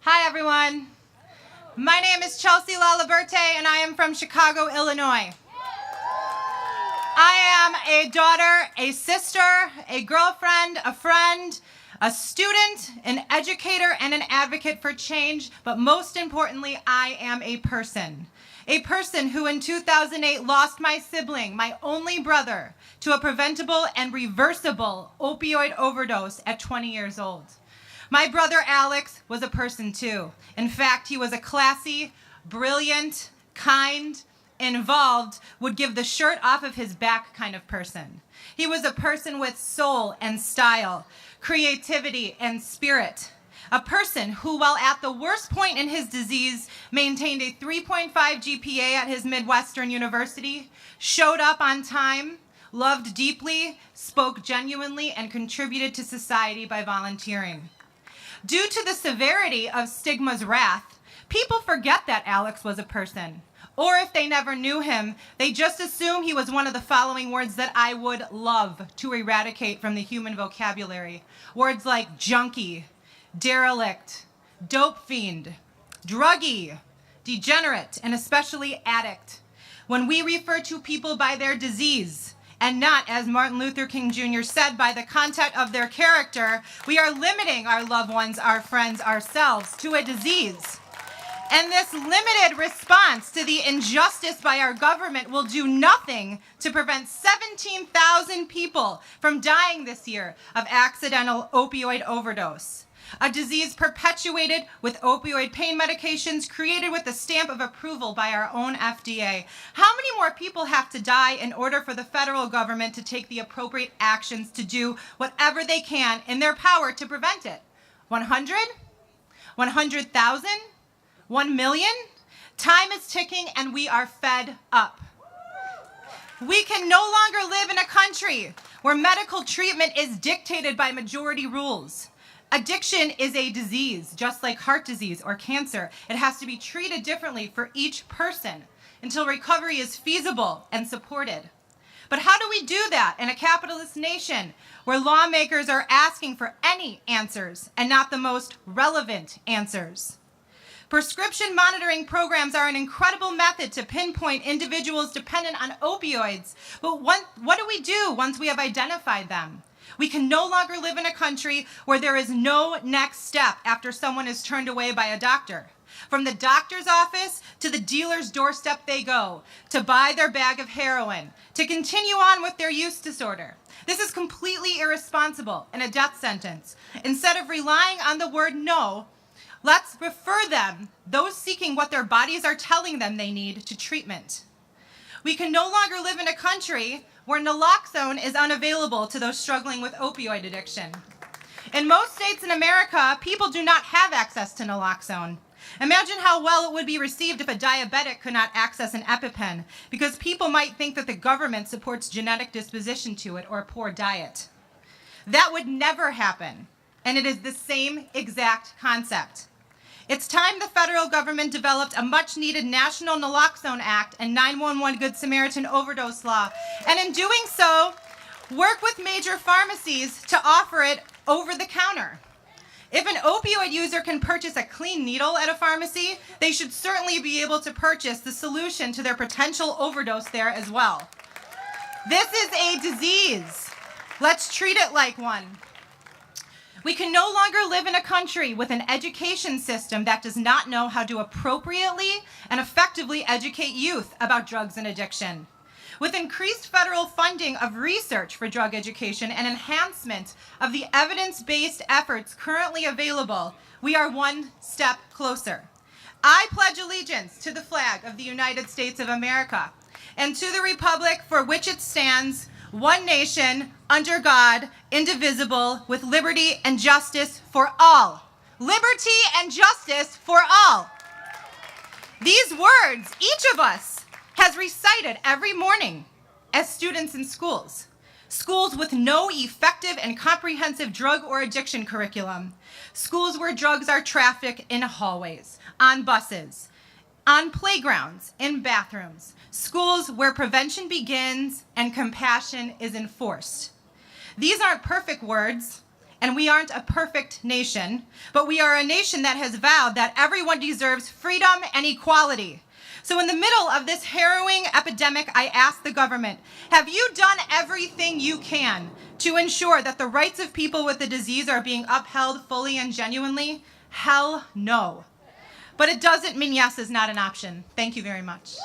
Hi, everyone. My name is Chelsea Laliberte, and I am from Chicago, Illinois. I am a daughter, a sister, a girlfriend, a friend, a student, an educator, and an advocate for change, but most importantly, I am a person. A person who in 2008 lost my sibling, my only brother, to a preventable and reversible opioid overdose at 20 years old. My brother Alex was a person too. In fact, he was a classy, brilliant, kind, involved, would give the shirt off of his back kind of person. He was a person with soul and style, creativity and spirit. A person who, while at the worst point in his disease, maintained a 3.5 GPA at his Midwestern University, showed up on time, loved deeply, spoke genuinely, and contributed to society by volunteering. Due to the severity of stigma's wrath, people forget that Alex was a person. Or if they never knew him, they just assume he was one of the following words that I would love to eradicate from the human vocabulary. Words like junkie, derelict, dope fiend, druggie, degenerate, and especially addict. When we refer to people by their disease, and not, as Martin Luther King Jr. said, by the content of their character, we are limiting our loved ones, our friends, ourselves to a disease. And this limited response to the injustice by our government will do nothing to prevent 17,000 people from dying this year of accidental opioid overdose. A disease perpetuated with opioid pain medications created with the stamp of approval by our own FDA. How many more people have to die in order for the federal government to take the appropriate actions to do whatever they can in their power to prevent it? 100? 100,000? 1 million? Time is ticking and we are fed up. We can no longer live in a country where medical treatment is dictated by majority rules. Addiction is a disease, just like heart disease or cancer. It has to be treated differently for each person until recovery is feasible and supported. But how do we do that in a capitalist nation where lawmakers are asking for any answers and not the most relevant answers? Prescription monitoring programs are an incredible method to pinpoint individuals dependent on opioids. But what do we do once we have identified them? We can no longer live in a country where there is no next step after someone is turned away by a doctor. From the doctor's office to the dealer's doorstep they go, to buy their bag of heroin, to continue on with their use disorder. This is completely irresponsible and a death sentence. Instead of relying on the word no, let's refer them, those seeking what their bodies are telling them they need, to treatment. We can no longer live in a country where naloxone is unavailable to those struggling with opioid addiction. In most states in America, people do not have access to naloxone. Imagine how well it would be received if a diabetic could not access an EpiPen, because people might think that the government supports genetic disposition to it or poor diet. That would never happen, and it is the same exact concept. It's time the federal government developed a much-needed National Naloxone Act and 911 Good Samaritan overdose law, and in doing so, work with major pharmacies to offer it over the counter. If an opioid user can purchase a clean needle at a pharmacy, they should certainly be able to purchase the solution to their potential overdose there as well. This is a disease. Let's treat it like one. We can no longer live in a country with an education system that does not know how to appropriately and effectively educate youth about drugs and addiction. With increased federal funding of research for drug education and enhancement of the evidence-based efforts currently available, we are one step closer. I pledge allegiance to the flag of the United States of America and to the republic for which it stands, one nation, under God, indivisible, with liberty and justice for all. Liberty and justice for all. These words, each of us has recited every morning as students in schools. Schools with no effective and comprehensive drug or addiction curriculum. Schools where drugs are trafficked in hallways, on buses, on playgrounds, in bathrooms. Schools where prevention begins and compassion is enforced. These aren't perfect words. and we aren't a perfect nation, but we are a nation that has vowed that everyone deserves freedom and equality. So in the middle of this harrowing epidemic, I ask the government, have you done everything you can to ensure that the rights of people with the disease are being upheld fully and genuinely? Hell no. But it doesn't mean yes is not an option. Thank you very much.